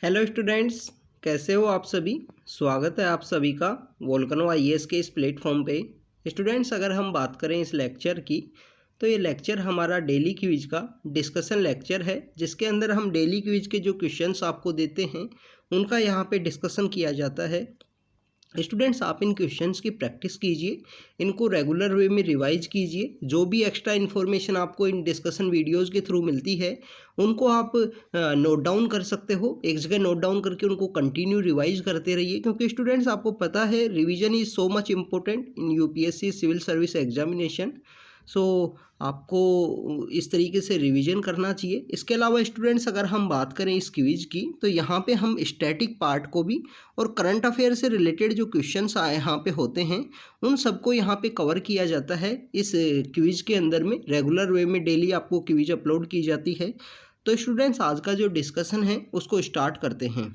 Hello students, कैसे हो आप सभी। स्वागत है आप सभी का वोल्केनो आईएएस के इस प्लेटफॉर्म पे। स्टूडेंट्स, अगर हम बात करें इस लेक्चर की तो ये लेक्चर हमारा डेली क्विज का डिस्कशन लेक्चर है, जिसके अंदर हम डेली क्विज के जो क्वेश्चंस आपको देते हैं उनका यहाँ पे डिस्कशन किया जाता है। स्टूडेंट्स, आप इन क्वेश्चंस की प्रैक्टिस कीजिए, इनको रेगुलर वे में रिवाइज कीजिए। जो भी एक्स्ट्रा इन्फॉर्मेशन आपको इन डिस्कशन वीडियोस के थ्रू मिलती है उनको आप नोट डाउन कर सकते हो। एक जगह नोट डाउन करके उनको कंटिन्यू रिवाइज करते रहिए, क्योंकि स्टूडेंट्स आपको पता है revision is so much important in UPSC civil service examination. So आपको इस तरीके से रिवीजन करना चाहिए। इसके अलावा स्टूडेंट्स, अगर हम बात करें इस क्विज की तो यहाँ पे हम स्टैटिक पार्ट को भी और करंट अफेयर से रिलेटेड जो क्वेश्चंस यहाँ पे होते हैं उन सबको यहाँ पे कवर किया जाता है इस क्विज के अंदर में। रेगुलर वे में डेली आपको क्विज अपलोड की जाती है। तो स्टूडेंट्स, आज का जो डिस्कशन है उसको स्टार्ट करते हैं।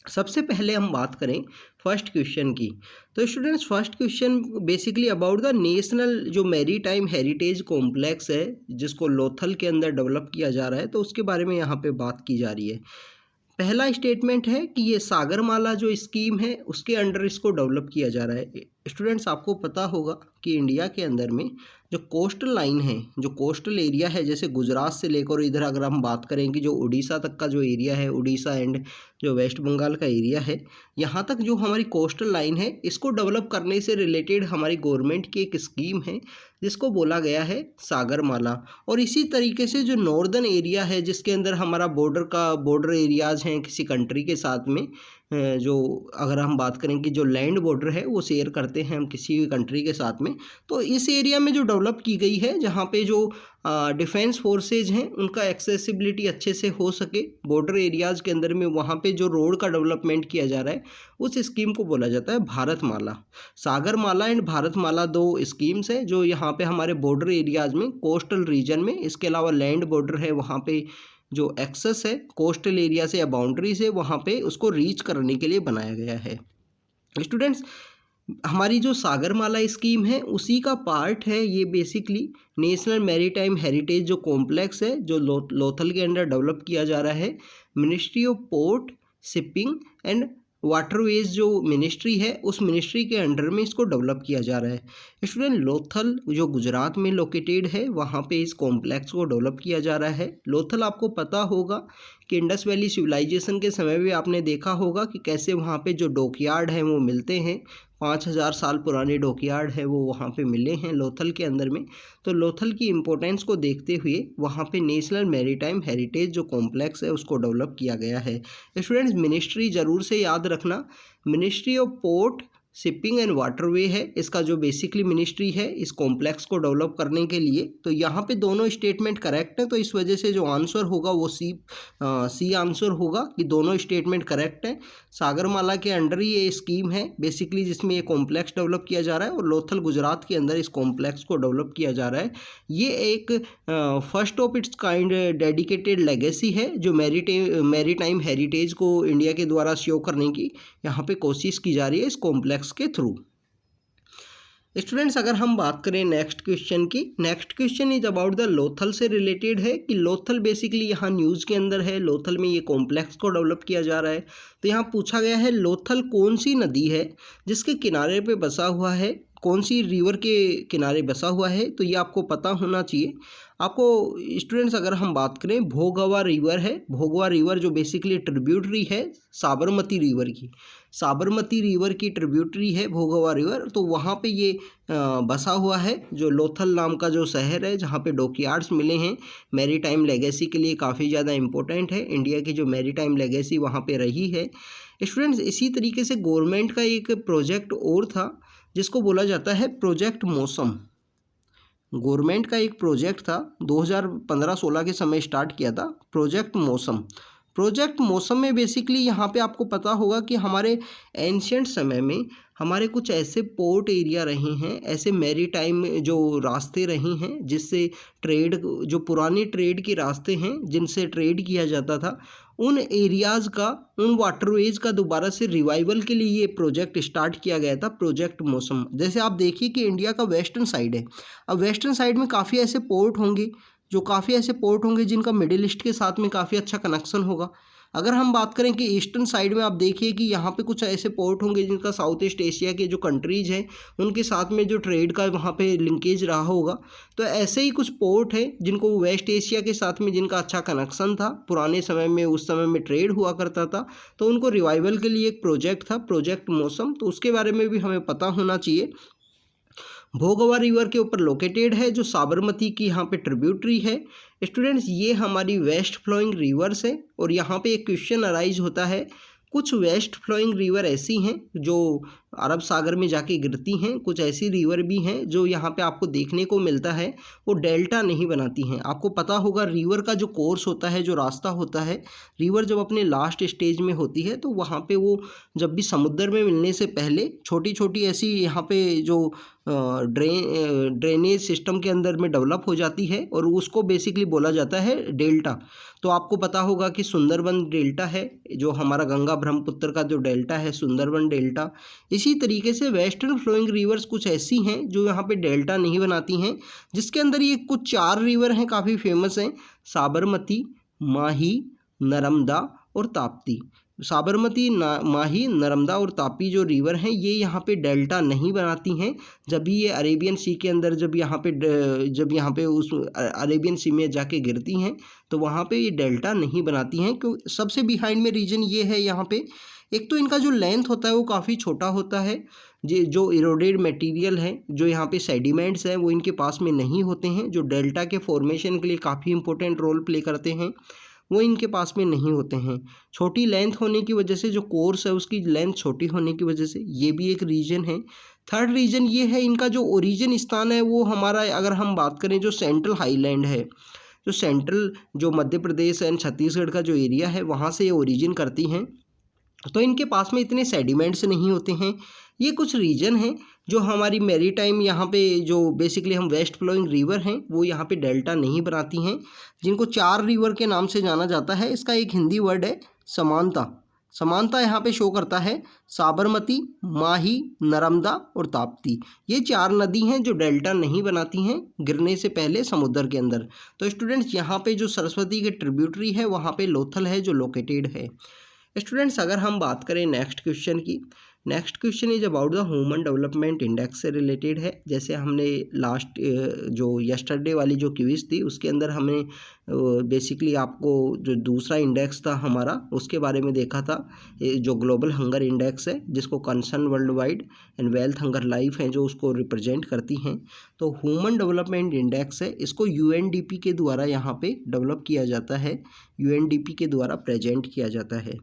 सबसे पहले हम बात करें फर्स्ट क्वेश्चन की। तो students, first question basically about the national जो मैरीटाइम हेरिटेज कॉम्प्लेक्स है जिसको लोथल के अंदर डेवलप किया जा रहा है, तो उसके बारे में यहाँ पे बात की जा रही है। पहला स्टेटमेंट है कि ये सागरमाला जो स्कीम है उसके अंडर इसको डेवलप किया जा रहा है। स्टूडेंट्स, आपको पता होगा कि इंडिया के अंदर में जो कोस्टल लाइन है, जो कोस्टल एरिया है, जैसे गुजरात से लेकर इधर अगर हम बात करें कि जो उड़ीसा तक का जो एरिया है, उड़ीसा एंड जो वेस्ट बंगाल का एरिया है, यहाँ तक जो हमारी कोस्टल लाइन है इसको डेवलप करने से रिलेटेड हमारी गवर्नमेंट की एक स्कीम है जिसको बोला गया है सागरमाला। और इसी तरीके से जो नॉर्दर्न एरिया है जिसके अंदर हमारा बॉर्डर एरियाज़ हैं किसी कंट्री के साथ में, जो अगर हम बात करें कि जो लैंड बॉर्डर है वो शेयर करते हैं हम किसी भी कंट्री के साथ में, तो इस एरिया में जो डेवलप की गई है जहाँ पे जो डिफेंस फोर्सेज हैं उनका एक्सेसिबिलिटी अच्छे से हो सके बॉर्डर एरियाज़ के अंदर में, वहाँ पे जो रोड का डेवलपमेंट किया जा रहा है उस स्कीम को बोला जाता है भारतमाला। सागरमाला एंड भारतमाला दो स्कीम्स हैं जो यहाँ पे हमारे बॉर्डर एरियाज़ में, कोस्टल रीजन में, इसके अलावा लैंड बॉर्डर है वहाँ पे जो एक्सेस है कोस्टल एरिया से या बाउंड्री से, वहाँ पे उसको रीच करने के लिए बनाया गया है। स्टूडेंट्स, हमारी जो सागरमाला स्कीम है उसी का पार्ट है ये बेसिकली नेशनल मैरीटाइम हेरिटेज जो कॉम्प्लेक्स है जो लोथल के अंदर डेवलप किया जा रहा है। Ministry of port, shipping and waterways जो मिनिस्ट्री है उस मिनिस्ट्री के अंडर में इसको डेवलप किया जा रहा है। स्टूडेंट, लोथल जो गुजरात में लोकेटेड है वहाँ पे इस कॉम्प्लेक्स को डेवलप किया जा रहा है। लोथल आपको पता होगा कि इंडस वैली सिविलाइजेशन के समय भी आपने देखा होगा कि कैसे वहाँ पे जो डॉकयार्ड हैं वो मिलते हैं। 5000 साल पुराने डॉकयार्ड है वो वहाँ पे मिले हैं लोथल के अंदर में। तो लोथल की इम्पोर्टेंस को देखते हुए वहाँ पे नेशनल मैरीटाइम हेरिटेज जो कॉम्प्लेक्स है उसको डेवलप किया गया है। स्टूडेंट्स, मिनिस्ट्री ज़रूर से याद रखना, ministry of port, shipping and waterway है इसका जो बेसिकली मिनिस्ट्री है इस कॉम्प्लेक्स को डेवलप करने के लिए। तो यहाँ पे दोनों स्टेटमेंट करेक्ट है, तो इस वजह से जो आंसर होगा वो सी आंसर होगा कि दोनों स्टेटमेंट करेक्ट है। सागरमाला के अंडर ही ये स्कीम है बेसिकली जिसमें ये कॉम्प्लेक्स डेवलप किया जा रहा है और लोथल गुजरात के अंदर इस कॉम्प्लेक्स को डेवलप किया जा रहा है। ये एक first of its kind dedicated legacy है जो मैरीटाइम हेरिटेज को इंडिया के द्वारा शो करने की यहाँ पे कोशिश की जा रही है इस कॉम्प्लेक्स के थ्रू। स्टूडेंट्स, अगर हम बात करें नेक्स्ट क्वेश्चन की, next question is about the Lothal से रिलेटेड है कि लोथल बेसिकली यहाँ न्यूज़ के अंदर है, लोथल में ये कॉम्प्लेक्स को डेवलप किया जा रहा है। तो यहाँ पूछा गया है लोथल कौन सी नदी है जिसके किनारे पे बसा हुआ है, कौन सी रिवर के किनारे बसा हुआ है, तो ये आपको पता होना चाहिए। आपको स्टूडेंट्स, अगर हम बात करें भोगवा रिवर है, भोगवा रिवर जो बेसिकली ट्रिब्यूटरी है साबरमती रिवर की, साबरमती रिवर की ट्रिब्यूटरी है भोगवा रिवर, तो वहाँ पे ये बसा हुआ है जो लोथल नाम का जो शहर है जहाँ पे डॉकयार्ड्स मिले हैं। मैरीटाइम लेगेसी के लिए काफ़ी ज़्यादा इंपॉर्टेंट है, इंडिया की जो मैरीटाइम लेगेसी वहाँ पे रही है। स्टूडेंट्स, इसी तरीके से गवर्नमेंट का एक प्रोजेक्ट और था जिसको बोला जाता है प्रोजेक्ट मौसम। गवर्नमेंट का एक प्रोजेक्ट था 2015-16 के समय स्टार्ट किया था प्रोजेक्ट मौसम। प्रोजेक्ट मौसम में बेसिकली यहाँ पे आपको पता होगा कि हमारे एंशियंट समय में हमारे कुछ ऐसे पोर्ट एरिया रहे हैं, ऐसे मैरीटाइम जो रास्ते रहे हैं जिससे ट्रेड, जो पुराने ट्रेड के रास्ते हैं जिनसे ट्रेड किया जाता था, उन एरियाज़ का, उन वाटरवेज का दोबारा से रिवाइवल के लिए ये प्रोजेक्ट स्टार्ट किया गया था प्रोजेक्ट मौसम। जैसे आप देखिए कि इंडिया का वेस्टर्न साइड है, अब वेस्टर्न साइड में काफ़ी ऐसे पोर्ट होंगे जिनका मिडिल ईस्ट के साथ में काफ़ी अच्छा कनेक्शन होगा। अगर हम बात करें कि ईस्टर्न साइड में आप देखिए कि यहाँ पे कुछ ऐसे पोर्ट होंगे जिनका साउथ ईस्ट एशिया के जो कंट्रीज़ हैं उनके साथ में जो ट्रेड का वहाँ पे लिंकेज रहा होगा। तो ऐसे ही कुछ पोर्ट है जिनको वेस्ट एशिया के साथ में जिनका अच्छा कनेक्शन था पुराने समय में, उस समय में ट्रेड हुआ करता था, तो उनको रिवाइवल के लिए एक प्रोजेक्ट था, प्रोजेक्ट मौसम, तो उसके बारे में भी हमें पता होना चाहिए। भोगवा रिवर के ऊपर लोकेटेड है, जो साबरमती की यहाँ पे ट्रिब्यूटरी है। स्टूडेंट्स, ये हमारी वेस्ट फ्लोइंग रिवर्स है और यहाँ पे एक क्वेश्चन अराइज होता है, कुछ वेस्ट फ्लोइंग रिवर ऐसी हैं जो अरब सागर में जाके गिरती हैं, कुछ ऐसी रिवर भी हैं जो यहाँ पे आपको देखने को मिलता है वो डेल्टा नहीं बनाती हैं। आपको पता होगा रिवर का जो कोर्स होता है, जो रास्ता होता है, रिवर जब अपने लास्ट स्टेज में होती है तो वहाँ पे वो जब भी समुद्र में मिलने से पहले छोटी छोटी ऐसी यहाँ पे जो ड्रेनेज सिस्टम के अंदर में डेवलप हो जाती है और उसको बेसिकली बोला जाता है डेल्टा। तो आपको पता होगा कि सुंदरबन डेल्टा है, जो हमारा गंगा ब्रह्मपुत्र का जो डेल्टा है सुंदरबन डेल्टा। इसी तरीके से वेस्टर्न फ्लोइंग रिवर्स कुछ ऐसी हैं जो यहाँ पे डेल्टा नहीं बनाती हैं, जिसके अंदर ये कुछ 4 रिवर हैं, काफ़ी फेमस हैं, साबरमती, माही, नर्मदा और ताप्ती। साबरमती, माही, नर्मदा और तापी जो रिवर हैं ये यहाँ पे डेल्टा नहीं बनाती हैं। जब भी ये अरेबियन सी के अंदर जब यहाँ पे उस अरेबियन सी में जाके गिरती हैं तो वहाँ पे ये डेल्टा नहीं बनाती हैं। क्यों? सबसे बिहाइंड में रीजन ये है, यहाँ पे एक तो इनका जो लेंथ होता है वो काफ़ी छोटा होता है, जो इरोडेड मटेरियल है, जो यहाँ पे सेडिमेंट्स हैं वो इनके पास में नहीं होते हैं, जो डेल्टा के फॉर्मेशन के लिए काफ़ी इंपॉर्टेंट रोल प्ले करते हैं वो इनके पास में नहीं होते हैं। छोटी लेंथ होने की वजह से, जो कोर्स है उसकी लेंथ छोटी होने की वजह से, ये भी एक रीजन है। थर्ड रीजन ये है, इनका जो ओरिजिन स्थान है वो हमारा, अगर हम बात करें जो सेंट्रल हाईलैंड है, जो सेंट्रल जो मध्य प्रदेश एंड छत्तीसगढ़ का जो एरिया है वहाँ से ये ओरिजिन करती हैं, तो इनके पास में इतने सेडिमेंट्स नहीं होते हैं। ये कुछ रीजन हैं जो हमारी मैरीटाइम यहाँ पे जो बेसिकली हम वेस्ट फ्लोइंग रिवर हैं वो यहाँ पे डेल्टा नहीं बनाती हैं, जिनको 4 रिवर के नाम से जाना जाता है। इसका एक हिंदी वर्ड है समानता। समानता यहाँ पे शो करता है, साबरमती, माही, नर्मदा और ताप्ती, ये 4 नदी हैं जो डेल्टा नहीं बनाती हैं गिरने से पहले समुद्र के अंदर। तो स्टूडेंट्स, यहाँ पे जो सरस्वती के ट्रिब्यूटरी है वहाँ पे लोथल है जो लोकेटेड है। स्टूडेंट्स, अगर हम बात करें नेक्स्ट क्वेश्चन की, next question is about the human development index से रिलेटेड है। जैसे हमने लास्ट जो यस्टरडे वाली जो क्विज थी उसके अंदर हमने बेसिकली आपको जो दूसरा इंडेक्स था हमारा उसके बारे में देखा था, जो ग्लोबल हंगर इंडेक्स है जिसको concern world wide and wealth hunger life है जो उसको रिप्रेजेंट करती हैं। तो ह्यूमन डेवलपमेंट इंडेक्स है, इसको यूएनडीपी के द्वारा यहाँ पे डेवलप किया जाता है, यूएनडीपी के द्वारा प्रेजेंट किया जाता है।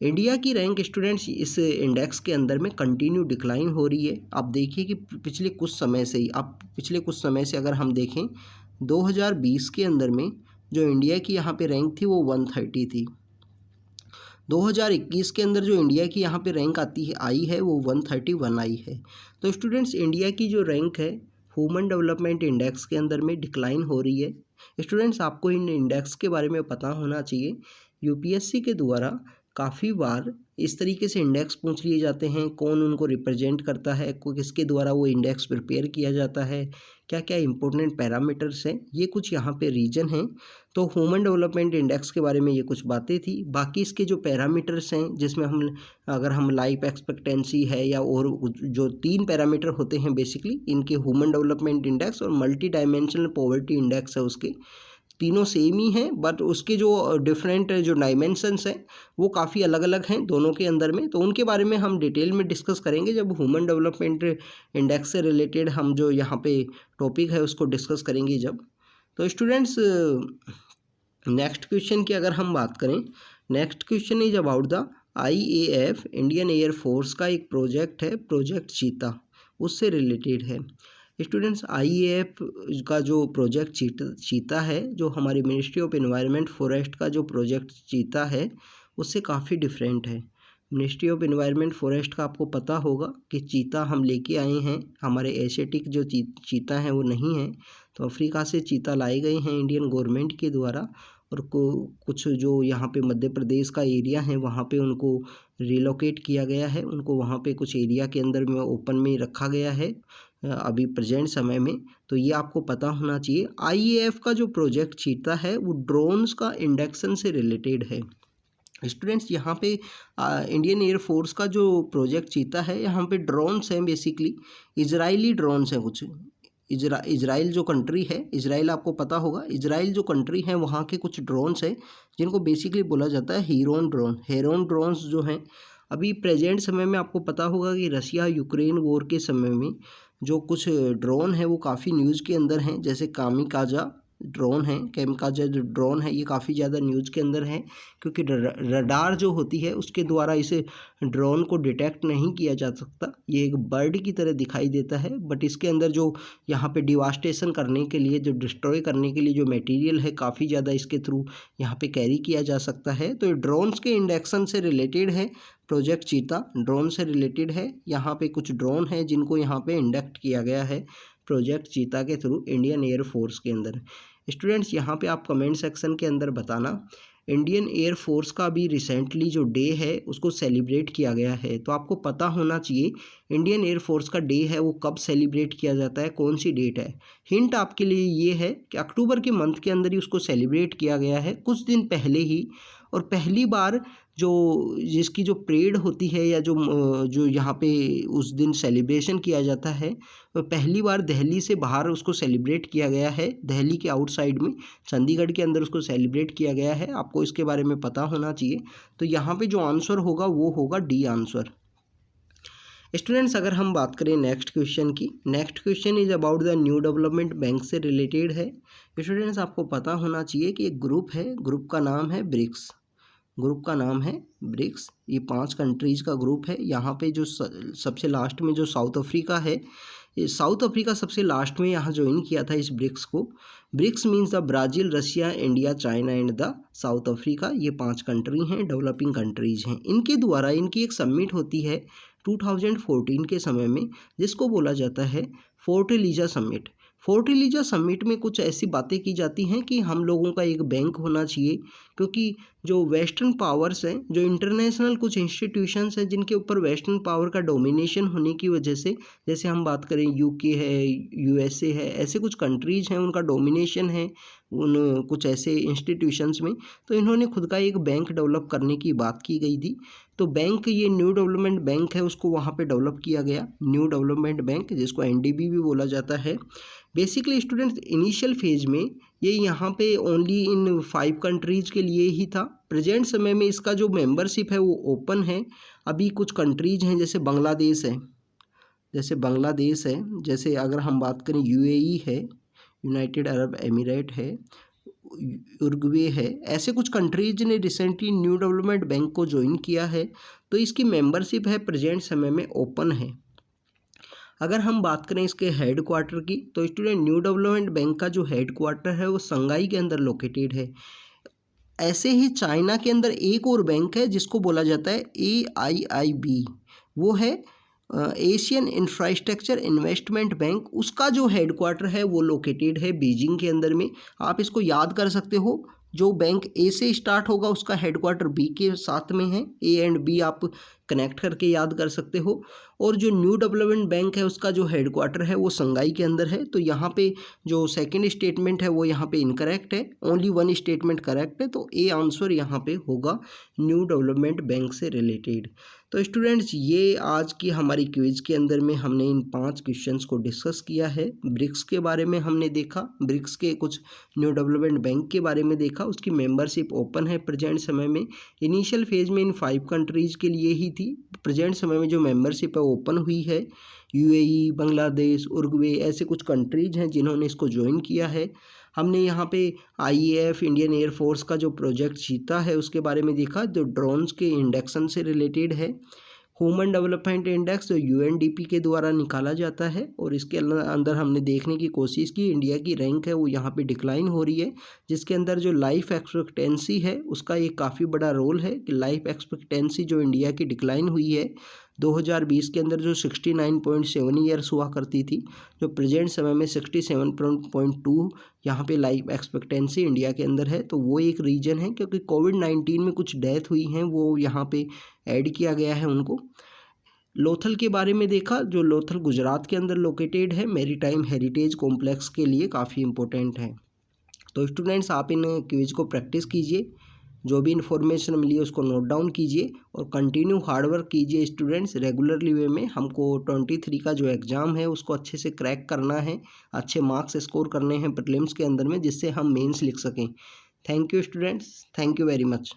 इंडिया की रैंक स्टूडेंट्स इस इंडेक्स के अंदर में कंटिन्यू डिक्लाइन हो रही है। आप देखिए कि पिछले कुछ समय से अगर हम देखें 2020 के अंदर में जो इंडिया की यहाँ पे रैंक थी वो 130 थी। 2021 के अंदर जो इंडिया की यहाँ पे रैंक आई है वो 131 आई है। तो स्टूडेंट्स, इंडिया की जो रैंक है ह्यूमन डेवलपमेंट इंडेक्स के अंदर में डिक्लाइन हो रही है। स्टूडेंट्स, आपको इन इंडेक्स के बारे में पता होना चाहिए। यूपीएससी के द्वारा काफ़ी बार इस तरीके से इंडेक्स पूछ लिए जाते हैं, कौन उनको रिप्रेजेंट करता है, किसके द्वारा वो इंडेक्स प्रिपेयर किया जाता है, क्या क्या इंपॉर्टेंट पैरामीटर्स हैं, ये कुछ यहाँ पे रीजन हैं। तो ह्यूमन डेवलपमेंट इंडेक्स के बारे में ये कुछ बातें थी। बाकी इसके जो पैरामीटर्स हैं जिसमें अगर हम लाइफ एक्सपेक्टेंसी है या और जो 3 पैरामीटर होते हैं बेसिकली इनके, ह्यूमन डेवलपमेंट इंडेक्स और मल्टी डायमेंशनल पॉवर्टी इंडेक्स है, उसके तीनों सेम ही हैं, बट उसके जो डिफरेंट जो डायमेंशंस हैं वो काफ़ी अलग अलग हैं दोनों के अंदर में। तो उनके बारे में हम डिटेल में डिस्कस करेंगे जब ह्यूमन डेवलपमेंट इंडेक्स से रिलेटेड हम जो यहाँ पे टॉपिक है उसको डिस्कस करेंगे जब। तो स्टूडेंट्स, नेक्स्ट क्वेश्चन की अगर हम बात करें, next question is about the IAF Indian air force का एक प्रोजेक्ट है, प्रोजेक्ट चीता, उससे रिलेटेड है। स्टूडेंट्स, IAF का जो प्रोजेक्ट चीता है, जो हमारी मिनिस्ट्री ऑफ एनवायरनमेंट फॉरेस्ट का जो प्रोजेक्ट चीता है उससे काफ़ी डिफरेंट है। मिनिस्ट्री ऑफ एनवायरनमेंट फॉरेस्ट का आपको पता होगा कि चीता हम लेके आए हैं, हमारे एशियाटिक जो चीता हैं वो नहीं है, तो अफ्रीका से चीता लाए गए हैं इंडियन गवर्नमेंट के द्वारा, और कुछ जो यहाँ पे मध्य प्रदेश का एरिया है वहाँ पे उनको रिलोकेट किया गया है, उनको वहाँ पे कुछ एरिया के अंदर में ओपन में रखा गया है अभी प्रेजेंट समय में। तो ये आपको पता होना चाहिए। IAF का जो प्रोजेक्ट चीता है वो ड्रोन्स का इंडेक्शन से रिलेटेड है। स्टूडेंट्स यहाँ पे इंडियन एयरफोर्स का जो प्रोजेक्ट चीता है, यहाँ पे ड्रोन्स हैं, बेसिकली इजरायली ड्रोन्स हैं कुछ। इजराइल जो कंट्री है, इजराइल आपको पता होगा, इजराइल जो कंट्री है वहाँ के कुछ ड्रोन्स हैं जिनको बेसिकली बोला जाता है हेरोन ड्रोन्स जो हैं। अभी प्रेजेंट समय में आपको पता होगा कि रसिया यूक्रेन वॉर के समय में जो कुछ ड्रोन है वो काफ़ी न्यूज़ के अंदर हैं, जैसे कामिकाजा ड्रोन है, कैमकाजा जो ड्रोन है ये काफ़ी ज़्यादा न्यूज़ के अंदर है, क्योंकि रडार जो होती है उसके द्वारा इसे ड्रोन को डिटेक्ट नहीं किया जा सकता। ये एक बर्ड की तरह दिखाई देता है, बट इसके अंदर जो यहाँ पे डिवास्टेशन करने के लिए, जो डिस्ट्रॉय करने के लिए जो मटेरियल है काफ़ी ज़्यादा इसके थ्रू यहाँ पे कैरी किया जा सकता है। तो ये ड्रोन्स के इंडक्शन से रिलेटेड है, प्रोजेक्ट चीता ड्रोन से रिलेटेड है। यहाँ पे कुछ ड्रोन है जिनको यहाँ पे इंडक्ट किया गया है प्रोजेक्ट चीता के थ्रू इंडियन एयरफोर्स के अंदर। स्टूडेंट्स यहाँ पे आप कमेंट सेक्शन के अंदर बताना, इंडियन एयरफोर्स का भी रिसेंटली जो डे है उसको सेलिब्रेट किया गया है, तो आपको पता होना चाहिए इंडियन एयरफोर्स का डे है वो कब सेलिब्रेट किया जाता है, कौन सी डेट है। हिंट आपके लिए ये है कि अक्टूबर के मंथ के अंदर ही उसको सेलिब्रेट किया गया है, कुछ दिन पहले ही। और पहली बार जो जिसकी जो परेड होती है या जो यहाँ पे उस दिन सेलिब्रेशन किया जाता है, वो पहली बार दिल्ली से बाहर उसको सेलिब्रेट किया गया है, दिल्ली के आउटसाइड में चंडीगढ़ के अंदर उसको सेलिब्रेट किया गया है। आपको इसके बारे में पता होना चाहिए। तो यहाँ पे जो आंसर होगा वो होगा डी आंसर। स्टूडेंट्स अगर हम बात करें नेक्स्ट क्वेश्चन की, next question is about the new development bank से रिलेटेड है। स्टूडेंट्स आपको पता होना चाहिए कि एक ग्रुप है, ग्रुप का नाम है ब्रिक्स, ग्रुप का नाम है ब्रिक्स। ये 5 कंट्रीज़ का ग्रुप है। यहाँ पे जो सबसे लास्ट में जो साउथ अफ्रीका है, साउथ अफ्रीका सबसे लास्ट में यहाँ ज्वाइन किया था इस ब्रिक्स को। BRICS means the Brazil, Russia, India, China and the South Africa. ये 5 कंट्री हैं, डेवलपिंग कंट्रीज़ हैं। इनके द्वारा इनकी एक समिट होती है 2014 के समय में, जिसको बोला जाता है फोर्टलीजा समिट। फोर्टलीजा समिट में कुछ ऐसी बातें की जाती हैं कि हम लोगों का एक बैंक होना चाहिए, क्योंकि जो वेस्टर्न पावर्स हैं, जो इंटरनेशनल कुछ इंस्टीट्यूशंस हैं जिनके ऊपर वेस्टर्न पावर का डोमिनेशन होने की वजह से, जैसे हम बात करें यूके है, यूएसए है, ऐसे कुछ कंट्रीज़ हैं उनका डोमिनेशन है उन कुछ ऐसे इंस्टीट्यूशंस में, तो इन्होंने खुद का एक बैंक डेवलप करने की बात की गई थी। तो बैंक, ये न्यू डेवलपमेंट बैंक है, उसको वहाँ पे डेवलप किया गया, न्यू डेवलपमेंट बैंक, जिसको एनडीबी भी बोला जाता है। बेसिकली स्टूडेंट्स इनिशियल फेज में ये यहाँ पे ओनली इन 5 कंट्रीज़ के लिए ही था। प्रेजेंट समय में इसका जो मेंबरशिप है वो ओपन है। अभी कुछ कंट्रीज़ हैं जैसे बांग्लादेश है, जैसे अगर हम बात करें यूएई है, यूनाइटेड अरब एमिरेट है, उरुग्वे है, ऐसे कुछ कंट्रीज ने रिसेंटली न्यू डेवलपमेंट बैंक को ज्वाइन किया है। तो इसकी मेंबरशिप है प्रेजेंट समय में ओपन है। अगर हम बात करें इसके हेड क्वार्टर की, तो स्टूडेंट न्यू डेवलपमेंट बैंक का जो हेड क्वार्टर है वो शंघाई के अंदर लोकेटेड है। ऐसे ही चाइना के अंदर एक और बैंक है जिसको बोला जाता है AIIB, वो है एशियन इंफ्रास्ट्रक्चर इन्वेस्टमेंट बैंक। उसका जो हेड क्वार्टर है वो लोकेटेड है बीजिंग के अंदर में। आप इसको याद कर सकते हो, जो बैंक ए से स्टार्ट होगा उसका हेड क्वार्टर बी के साथ में है, ए एंड बी आप कनेक्ट करके याद कर सकते हो। और जो न्यू डेवलपमेंट बैंक है उसका जो हेड क्वार्टर है वो शंघाई के अंदर है। तो यहाँ पे जो सेकंड स्टेटमेंट है वो यहाँ पे इनकरेक्ट है, ओनली वन स्टेटमेंट करेक्ट है। तो ए आंसर यहाँ पे होगा न्यू डेवलपमेंट बैंक से रिलेटेड। तो स्टूडेंट्स ये आज की हमारी क्विज के अंदर में हमने इन 5 क्वेश्चंस को डिस्कस किया है। ब्रिक्स के बारे में हमने देखा, ब्रिक्स के कुछ न्यू डेवलपमेंट बैंक के बारे में देखा, उसकी मेंबरशिप ओपन है प्रेजेंट समय में। इनिशियल फेज में इन 5 कंट्रीज़ के लिए ही थी, प्रेजेंट समय में जो मेंबरशिप है ओपन हुई है। यूएई, बांग्लादेश, उरुग्वे, ऐसे कुछ कंट्रीज़ हैं जिन्होंने इसको ज्वाइन किया है। हमने यहाँ पे IAF इंडियन एयरफोर्स का जो प्रोजेक्ट चीता है उसके बारे में देखा, जो ड्रोन्स के इंडक्शन से रिलेटेड है। ह्यूमन डेवलपमेंट इंडेक्स जो UNDP के द्वारा निकाला जाता है, और इसके अंदर हमने देखने की कोशिश की इंडिया की रैंक है वो यहाँ पे डिक्लाइन हो रही है, जिसके अंदर जो लाइफ एक्सपेक्टेंसी है उसका एक काफ़ी बड़ा रोल है कि लाइफ एक्सपेक्टेंसी जो इंडिया की डिक्लाइन हुई है 2020 के अंदर जो 69.7 ईयर्स हुआ करती थी, जो प्रेजेंट समय में 67.2 यहाँ पे लाइफ एक्सपेक्टेंसी इंडिया के अंदर है। तो वो एक रीज़न है, क्योंकि कोविड-19 में कुछ डेथ हुई हैं वो यहाँ पे ऐड किया गया है उनको। लोथल के बारे में देखा, जो लोथल गुजरात के अंदर लोकेटेड है, मैरीटाइम हेरिटेज कॉम्प्लेक्स के लिए काफ़ी इंपॉर्टेंट है। तो स्टूडेंट्स आप इन क्विज को प्रैक्टिस कीजिए। जो भी इन्फॉर्मेशन मिली है उसको नोट डाउन कीजिए और कंटिन्यू हार्डवर्क कीजिए स्टूडेंट्स। रेगुलरली वे में हमको 23 का जो एग्ज़ाम है उसको अच्छे से क्रैक करना है, अच्छे मार्क्स स्कोर करने हैं प्रीलिम्स के अंदर में, जिससे हम मेंस लिख सकें। Thank you students, thank you very much.